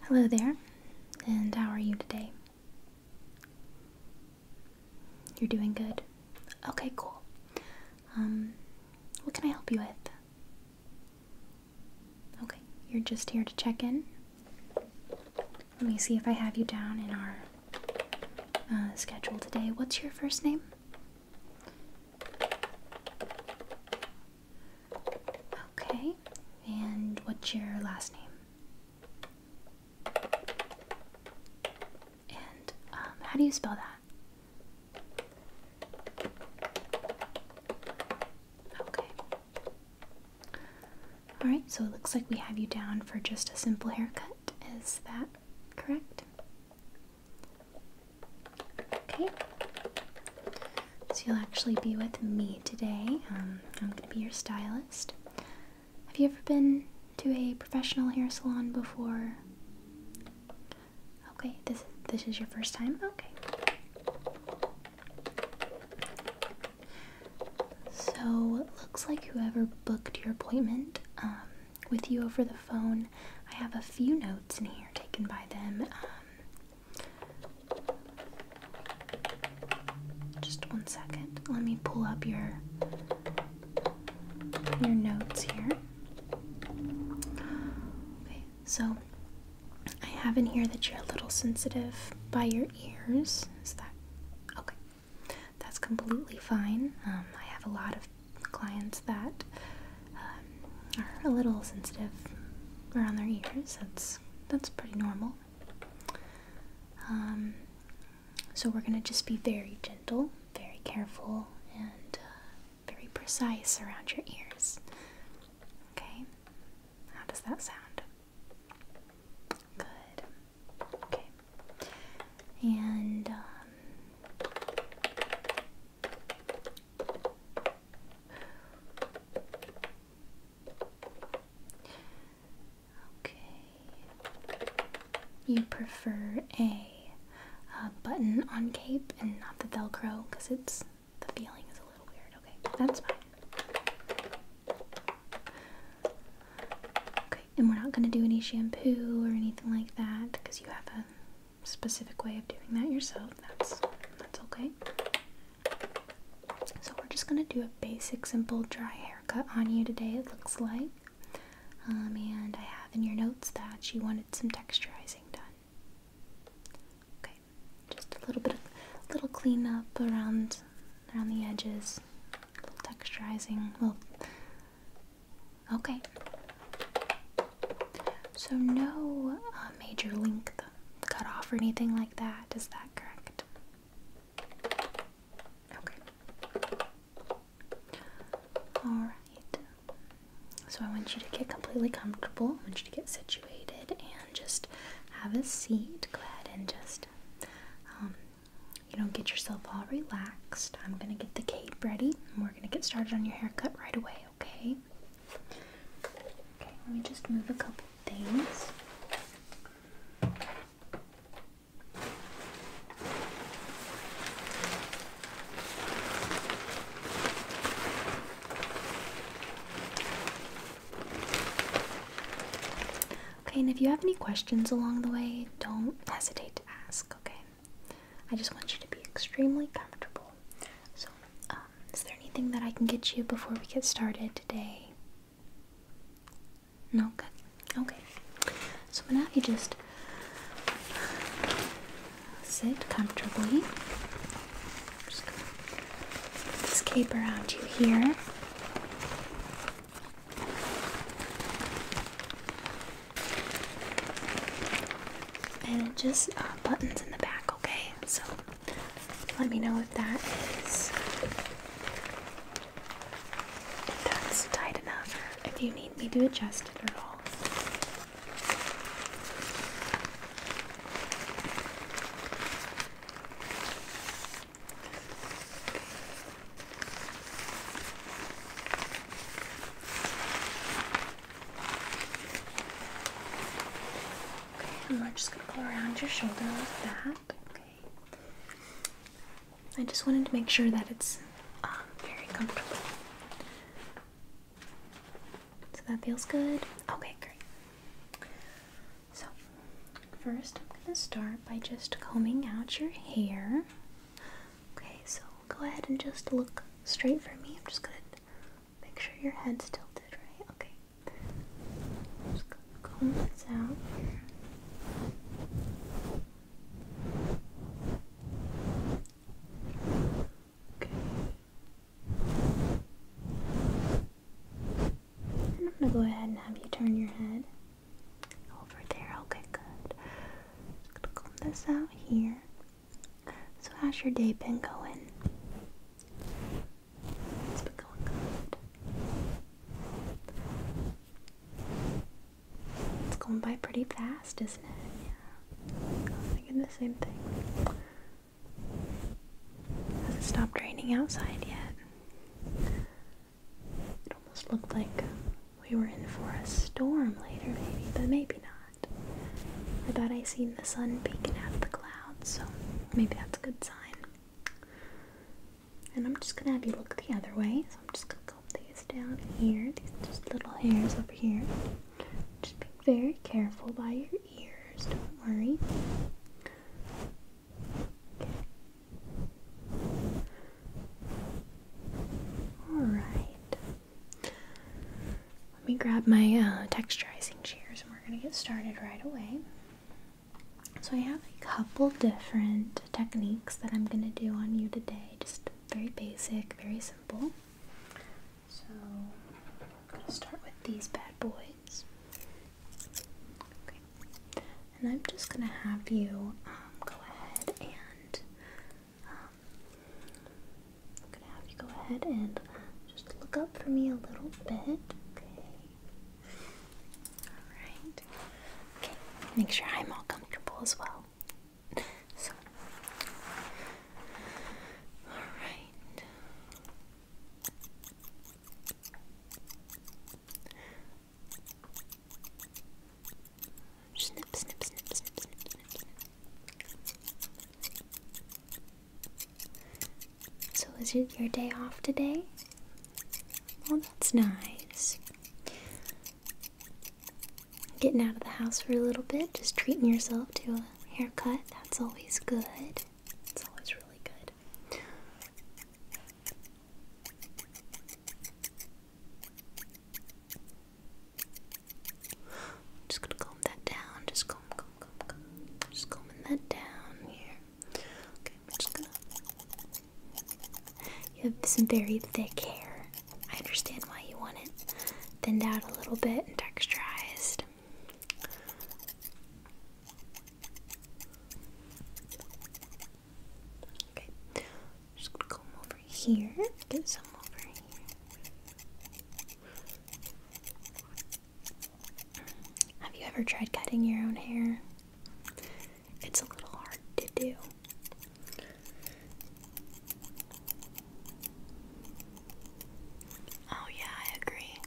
Hello there, and how are you today? You're doing good? Okay, cool. What can I help you with? Okay, you're just here to check in? Let me see if I have you down in our schedule today. What's your first name? Okay, and what's your last name? And how do you spell that? Okay. Alright, so it looks like we have you down for just a simple haircut. Is that correct? Okay. So you'll actually be with me today. I'm going to be your stylist. Have you ever been to a professional hair salon before? Okay, this is your first time? Okay. So it looks like whoever booked your appointment with you over the phone, I have a few notes in here taken by them. Just one second. Let me pull up your notes here. Okay, so I have in here that you're a little sensitive by your ears. Is that okay? That's completely fine. I have a lot of clients that are a little sensitive around their ears. That's pretty normal. So we're gonna just be very gentle, very careful, and very precise around your ears. Okay? How does that sound? Good. Okay. And you prefer a button on cape and not the Velcro because the feeling is a little weird. Okay, that's fine. Okay, and we're not going to do any shampoo or anything like that because you have a specific way of doing that yourself. That's okay. So we're just going to do a basic, simple, dry haircut on you today, it looks like. And I have in your notes that you wanted some texturizing done. Okay, just a little cleanup around the edges, a little texturizing. Well, okay. So no major length cut off or anything like that. Is that correct? Okay. All right. So I want you to get completely comfortable. I want you to get situated and just have a seat. Go ahead and just, get yourself all relaxed. I'm going to get the cape ready and we're going to get started on your haircut right away, okay? Okay, let me just move a couple things. Okay, and if you have any questions along the way, don't hesitate to ask, okay? I just want you to be extremely comfortable. So, is there anything that I can get you before we get started today? No? Good. Okay. So I'm gonna have you just sit comfortably. Just gonna put this cape around you here. And it just buttons in the back, okay? So let me know if that's tight enough, or if you need me to adjust it at all. And we're just going to go around your shoulder like that. Okay. I just wanted to make sure that it's very comfortable. So that feels good? Okay, great. So, first I'm going to start by just combing out your hair. Okay, so go ahead and just look straight for me. I'm just going to make sure your head's tilted, right? Okay. Just going to comb this out here. Okay. And I'm going to go ahead and have you turn your head over there. Okay, good. Just going to comb this out here. So how's your day been going? It's been going good. It's going by pretty fast, isn't it? Yeah. I'm thinking the same thing. Hasn't stopped raining outside yet. It almost looked like we were in for a storm later, maybe, but maybe not. I thought I seen the sun peeking out of the clouds, so maybe that's a good sign. And I'm just gonna have you look the other way, so I'm just gonna comb these down here, these just little hairs over here. Just be very careful by your ears, don't worry. Okay. Alright. Let me grab my texturizing shears and we're gonna get started right away. So I have a couple different techniques that I'm gonna do on you today, just very basic, very simple. So I'm gonna start with these bad boys. Okay. And I'm just gonna have you go ahead and I'm gonna have you go ahead and just look up for me a little bit. Okay. Alright. Okay. Make sure I'm all comfortable as well. So, alright. Snip, snip, snip, snip, snip, snip, snip. So is it your day off today? Well, that's nice. Getting out of the house for a little bit, just treating yourself to a haircut, that's always good. It's always really good. Just gonna comb that down, just comb. Just combing that down here. Okay, I'm just gonna... You have some very thick hair. I understand why you want it thinned out a little bit and texturized. Okay, just gonna comb over here, get some over here. Have you ever tried cutting your own hair? It's a little hard to do. Oh yeah, I agree.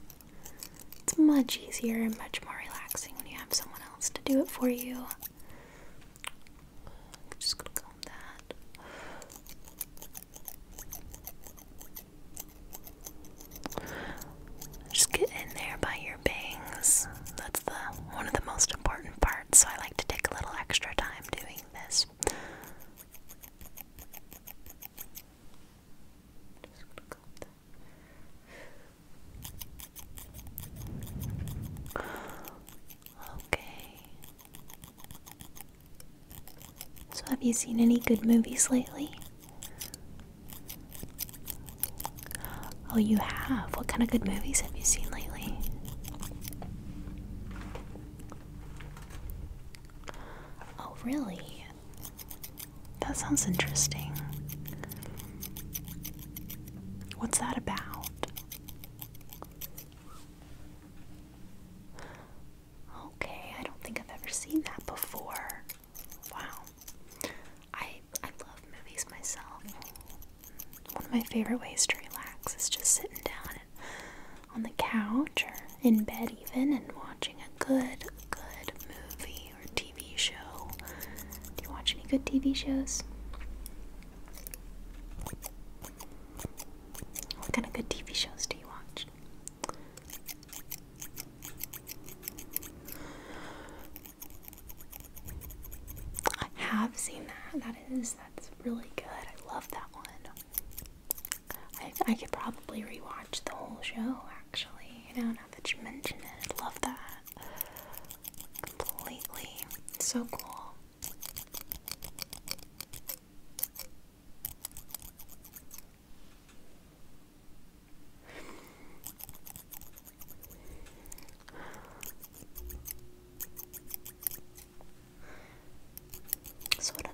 It's much easier and much more relaxing when you have someone else to do it for you. I'm just gonna comb that. Just get in there by your bangs. That's one of the most important parts, so I like to take a little extra time doing this. Just gonna comb that. Okay. So have you seen any good movies lately? Oh, you have? What kind of good movies have you seen lately? Oh, really? That sounds interesting. What's that about? Okay, I don't think I've ever seen that before. Wow. I love movies myself. One of my favorite ways to relax is just sitting down on the couch or in bed even and watching a good movie or TV show. Do you watch any good TV shows? What kind of good TV shows do you watch? seen that. That's really good. I love that one. I could probably rewatch the whole show, actually. Now that you mention it, I love that. Completely. So cool. So what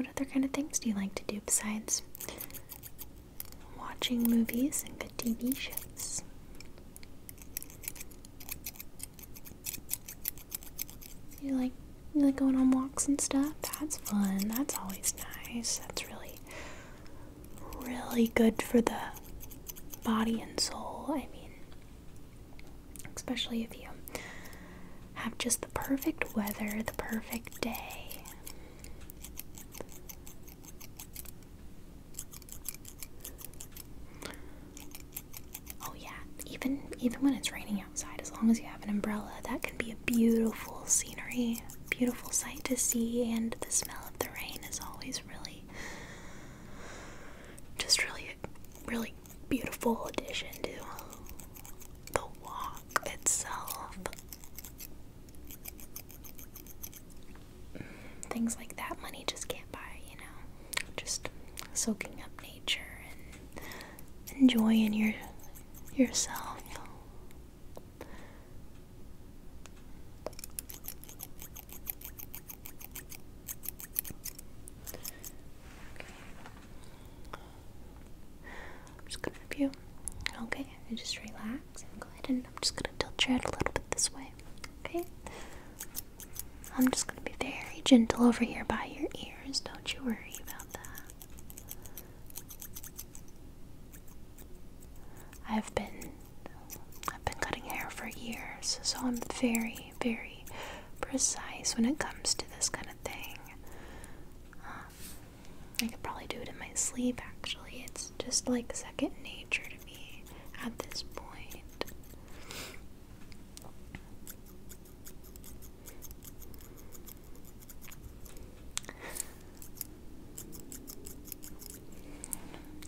other kind of things do you like to do besides watching movies and good TV shows? You like going on walks and stuff? That's fun. That's always nice. That's really, really good for the body and soul. I mean, especially if you have just the perfect weather, the perfect day. Oh yeah, even when it's raining outside, as long as you have an umbrella, that can be a beautiful scenery, beautiful sight to see, and the smell of the rain is always really beautiful addition to the walk itself. Things like that money just can't buy, just soaking up nature and enjoying yourself. I'm just gonna have you. Okay, and just relax and go ahead, and I'm just gonna tilt your head a little bit this way. Okay? I'm just gonna be very gentle over here by your ears. Don't you worry about that. I've been cutting hair for years, so I'm very, very precise when it comes to this kind of thing. I could probably do it in my sleep, actually. It's just like second nature to me at this point.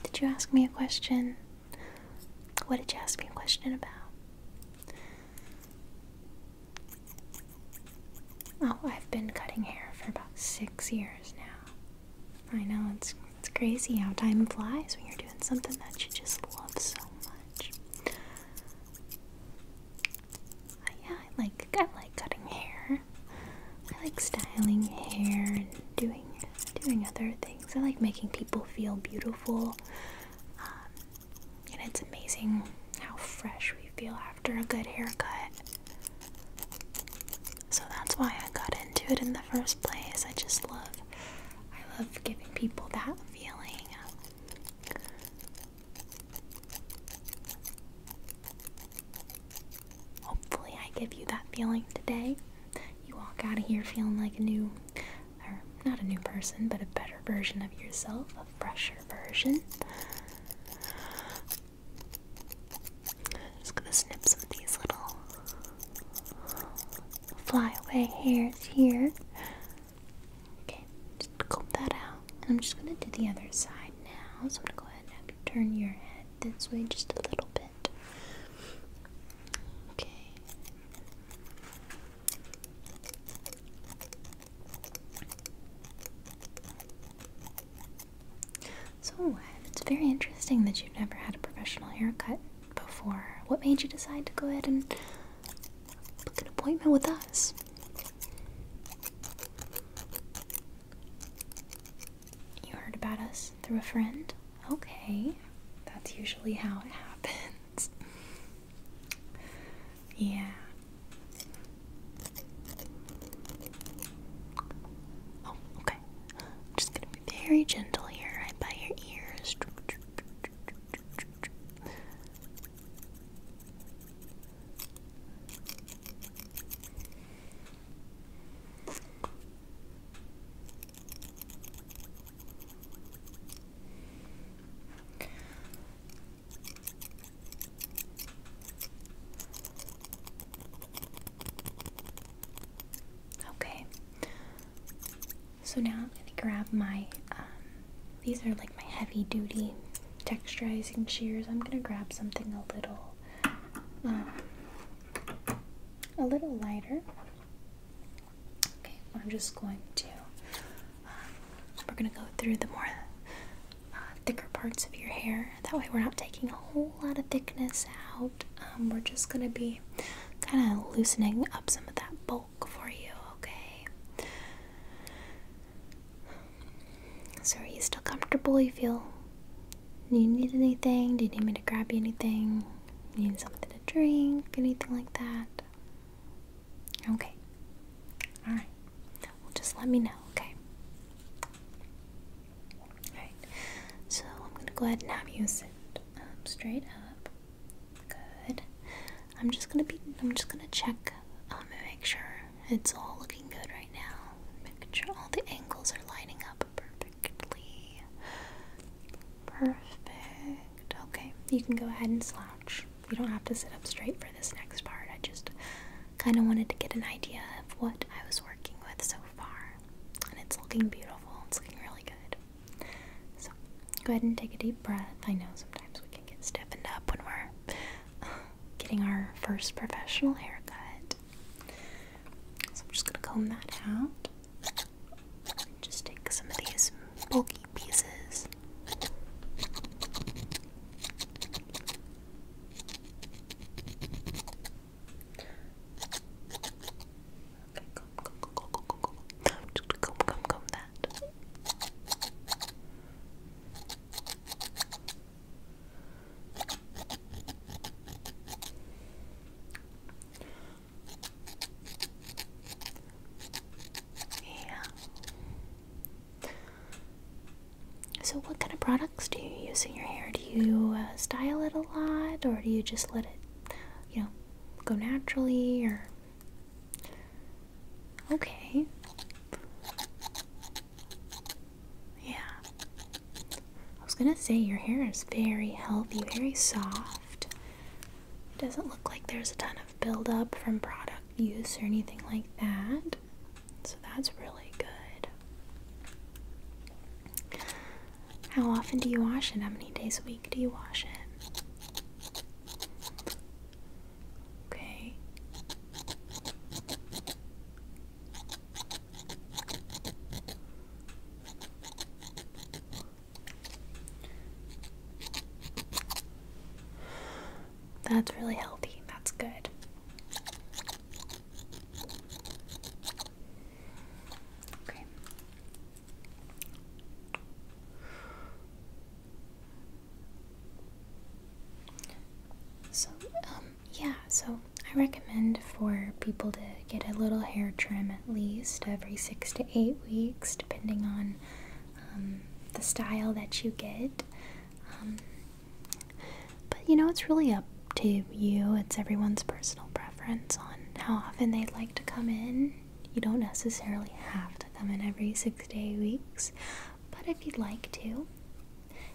Did you ask me a question? What did you ask me a question about? Oh, I've been cutting hair for about 6 years now. I know, it's crazy how time flies when you're doing something that you just love so much. Yeah, I like cutting hair. I like styling hair and doing other things. I like making people feel beautiful. And it's amazing how fresh we feel after a good haircut. So that's why I got into it in the first place. I love giving people that feeling. Hopefully I give you that feeling today. You walk out of here feeling like not a new person, but a better version of yourself, a fresher version. Just gonna snip some of these little flyaway hairs here. Okay, just comb that out. And I'm just gonna do the other side now. So I'm gonna go ahead and have you turn your head this way just a little bit. Okay. So, it's very interesting that you've never had a professional haircut before. What made you decide to go ahead and book an appointment with us? You heard about us through a friend? Okay, that's usually how it happens. Yeah. Oh, okay. I'm just gonna be very gentle here, right by your ears. Okay. So now I'm gonna grab my, these are like my heavy duty texturizing shears. I'm gonna grab something a little lighter. Okay, we're just going to, we're gonna go through the more thicker parts of your hair. That way we're not taking a whole lot of thickness out. We're just gonna be kind of loosening up some of that bulk for you, okay? So are you still comfortable? You feel you need anything? Do you need me to grab you anything? You need something to drink? Anything like that? Okay. Alright. Well, just let me know, okay? Alright. So I'm gonna go ahead and have you sit straight up. Good. I'm just gonna check and make sure it's all looking good right now. Making sure all the angles are lining up perfectly. Perfect. Okay, you can go ahead and slouch. You don't have to sit up straight for this next part. I just kind of wanted to get an idea of what I was working with so far. And it's looking beautiful. It's looking really good. So go ahead and take a deep breath. I know sometimes we can get stiffened up when we're getting our first professional haircut. So I'm just going to comb that out. Just take some of these bulky pieces. Comb that. Yeah. So what kind of products do you use in your hair? Do you style it a lot, or do you just let it, go naturally, or... Okay. Yeah. I was gonna say your hair is very healthy, very soft. It doesn't look like there's a ton of buildup from product use or anything like that. So that's really good. How often do you wash it? How many days a week do you wash it? Okay. That's really healthy. That's good. Okay. So, so I recommend for people to get a little hair trim at least every 6 to 8 weeks, depending on the style that you get. But it's really up to you. It's everyone's personal preference on how often they'd like to come in. You don't necessarily have to come in every 6 to 8 weeks, but if you'd like to,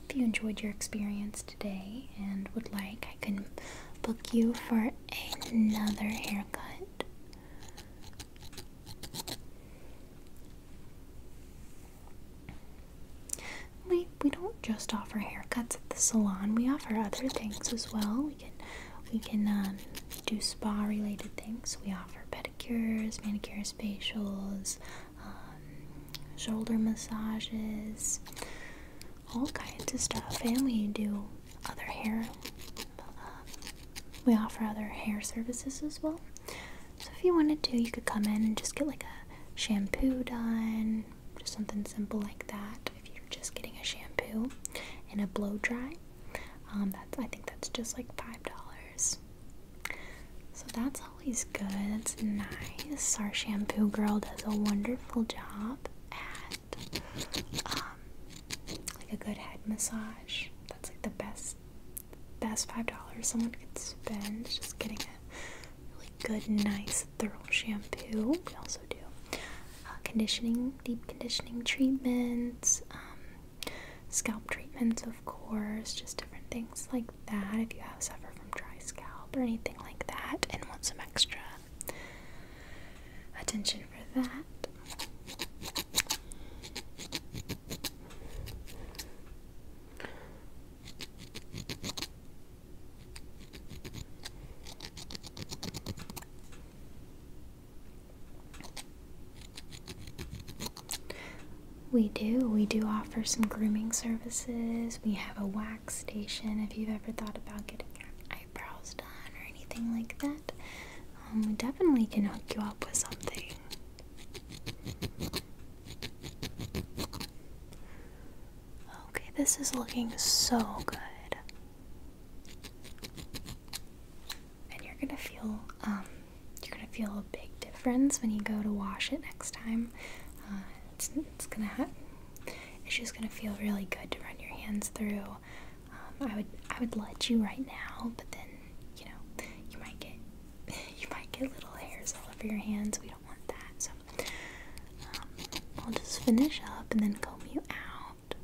if you enjoyed your experience today and would like, I can book you for another haircut. We don't just offer haircuts at the salon. We offer other things as well. We can do spa related things. We offer pedicures, manicures, facials, shoulder massages, all kinds of stuff. And we do other hair. We offer other hair services as well. So if you wanted to, you could come in and just get like a shampoo done, just something simple like that. If you're just getting a shampoo and a blow dry, I think that's just like $5. So that's always good. That's nice. Our shampoo girl does a wonderful job at like a good head massage. That's like the best $5 someone could spend just getting a really good, nice, thorough shampoo. We also do deep conditioning treatments, scalp treatments, of course, just different things like that if you suffer from dry scalp or anything like that and want some extra attention for that. We do. We do offer some grooming services. We have a wax station if you've ever thought about getting your eyebrows done or anything like that. We definitely can hook you up with something. Okay, this is looking so good. And you're gonna feel a big difference when you go to wash it next time. It's just gonna feel really good to run your hands through. I would let you right now, but then you might get little hairs all over your hands. We don't want that. So I'll just finish up and then comb you out.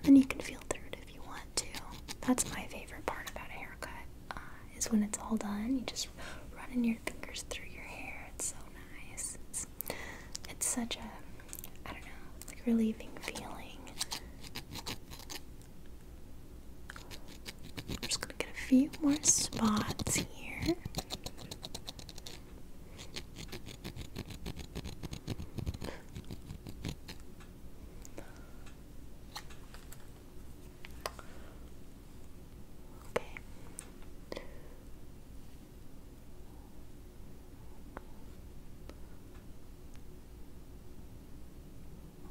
And you can feel through it if you want to. That's my favorite part about a haircut, is when it's all done. You just running your fingers through your hair. It's so nice. It's such a, I don't know, like relieving feeling. I'm just gonna get a few more spots here. Okay.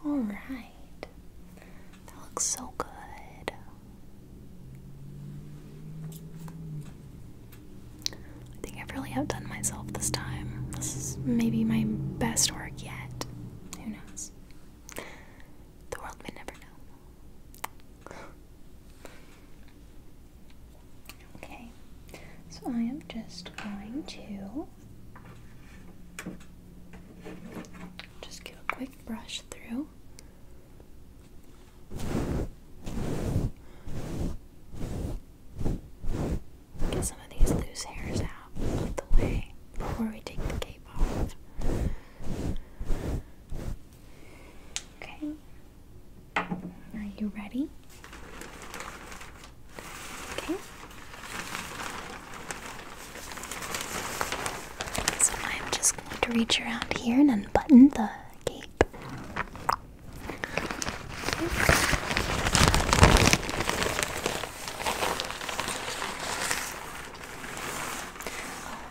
All right. That looks so good. I think I've really outdone myself this time. This is maybe my best work yet. Who knows? The world may never know. Okay, so I am just going to just give a quick brush through. Get some of these loose hairs out of the way before we take the cape off. Okay. Are you ready? Okay. So I'm just going to reach around here and unbutton the cape. Okay.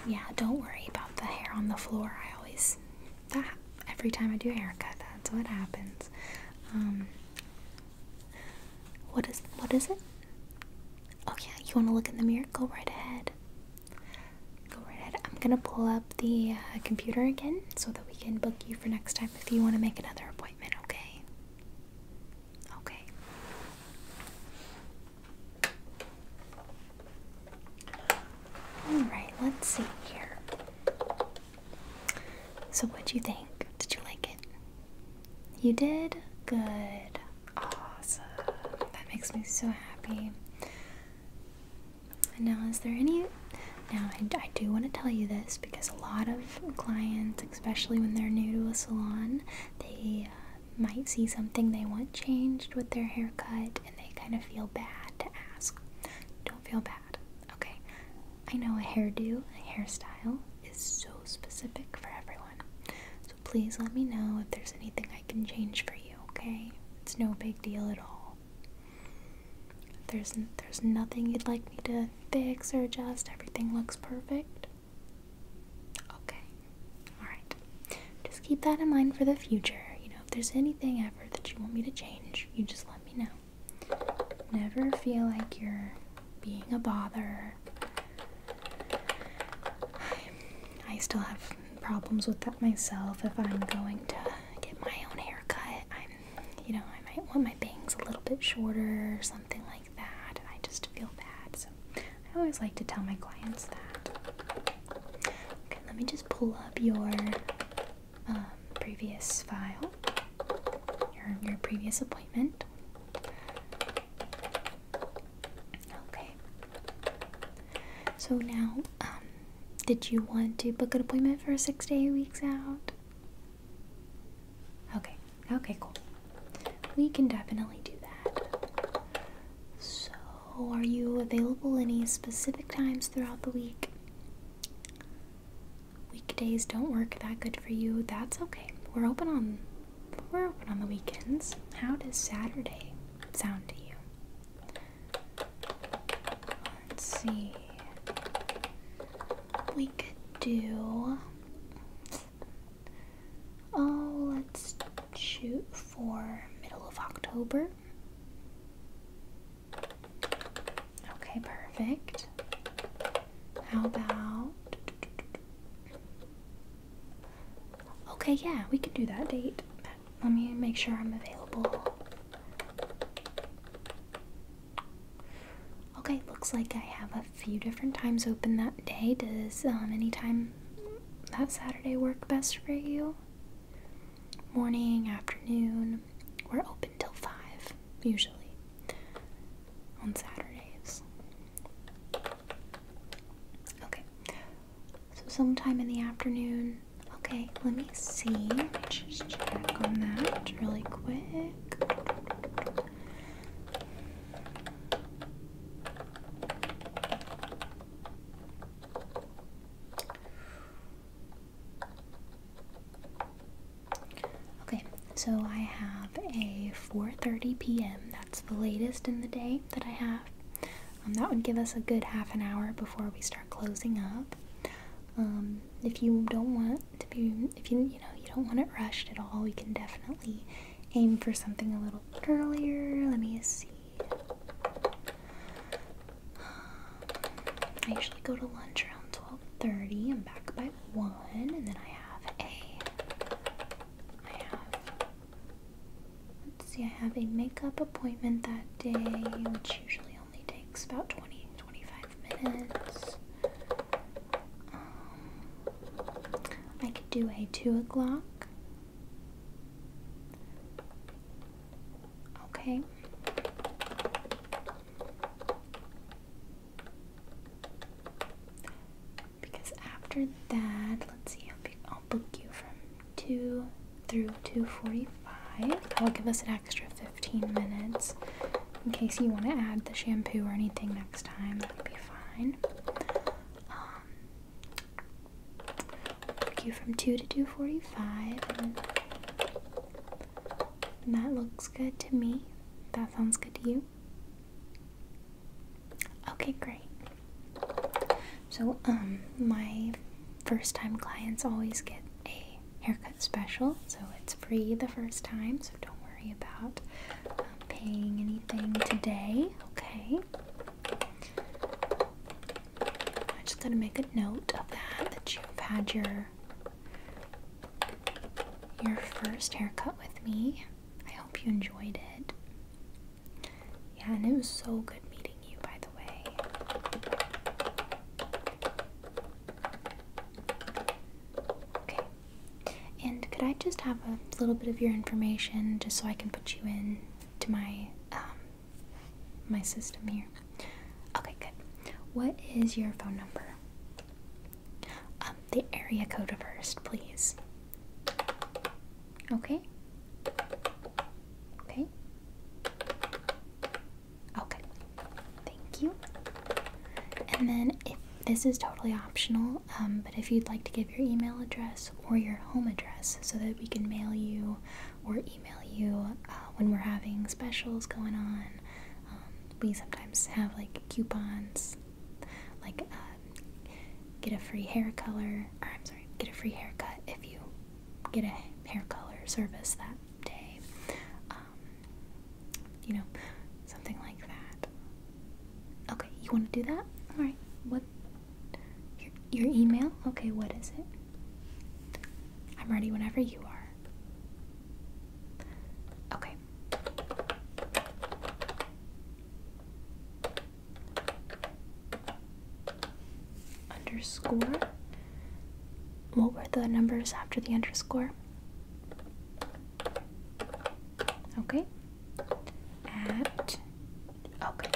Yeah, don't worry about the hair on the floor. Every time I do a haircut, that's what happens. What is it? Oh yeah, you want to look in the mirror? Go right ahead. Go right ahead. I'm gonna pull up the computer again so that we can book you for next time if you want to make another appointment, okay? Okay. Alright, let's see here. So what'd you think? Did you like it? You did? Good. Awesome. That makes me so happy. And now, is there any... Now, I do want to tell you this because a lot of clients, especially when they're new to a salon, they might see something they want changed with their haircut and they kind of feel bad to ask. Don't feel bad, okay? I know a hairdo, a hairstyle, is so specific for everyone. So please let me know if there's anything I can change for you, okay? It's no big deal at all. There's nothing you'd like me to fix or adjust. Everything looks perfect. Okay. Alright. Just keep that in mind for the future. If there's anything ever that you want me to change, you just let me know. Never feel like you're being a bother. I still have problems with that myself. If I'm going to get my own haircut, I might want my bangs a little bit shorter or something like that, and I just feel bad. So I always like to tell my clients that. Okay, let me just pull up your previous file, your previous appointment. Okay. So now, did you want to book an appointment for 6 to 8 weeks out? Okay, cool. We can definitely do that. So, are you available any specific times throughout the week? Weekdays don't work that good for you. That's okay. We're open on we're open on the weekends. How does Saturday sound to you? Let's see. We could do, oh, let's shoot for middle of October. Okay, perfect. How about, okay, yeah, we could do that date. Let me make sure I'm available. Okay, looks like I have a few different times open that day. Does any time that Saturday work best for you? Morning, afternoon? We're open till 5, usually, on Saturdays. Okay, so sometime in the afternoon. Okay, let me see. Let me just check on that really quick. Okay, so I have a 4:30 p.m. That's the latest in the day that I have. That would give us a good half an hour before we start closing up. If you don't want to be, if you don't want it rushed at all, we can definitely aim for something a little bit earlier. Let me see. I usually go to lunch around 12:30. I'm back by 1, and then I have a makeup appointment that day, which usually only takes about 20-25 minutes. I could do a 2 o'clock. Okay. Because after that, let's see, I'll book you from 2 through 2:45. That'll give us an extra 15 minutes in case you want to add the shampoo or anything next time. That'll be fine. Book you from 2 to 2:45, and that looks good to me. That sounds good to you? Okay, great. So, my first time clients always get a haircut special, so it's free the first time, so don't worry about paying anything today, okay? I just gotta make a note of that you've had your first haircut with me. I hope you enjoyed it. Yeah, and it was so good meeting you, by the way. Okay. And could I just have a little bit of your information just so I can put you in to my my system here? Okay, good. What is your phone number? The area code first, please. Okay? Okay? Okay. Thank you. And then if this is totally optional, but if you'd like to give your email address or your home address so that we can mail you or email you when we're having specials going on. We sometimes have like coupons, like get a free hair color, or I'm sorry, get a free haircut if you get a hair color service that day. You know, something like that. Okay, you want to do that? Alright, what? Your email? Okay, what is it? I'm ready whenever you are. Okay. Underscore. What were the numbers after the underscore? Okay. At. Okay.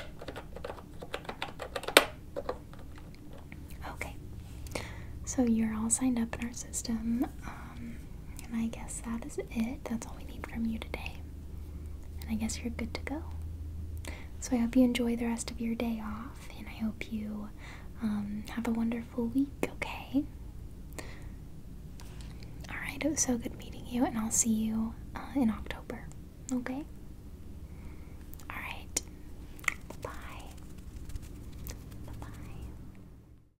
Okay. So you're all signed up in our system. And I guess that is it. That's all we need from you today. And I guess you're good to go. So I hope you enjoy the rest of your day off, and I hope you have a wonderful week, okay? Alright, it was so good meeting you, and I'll see you in October. Okay?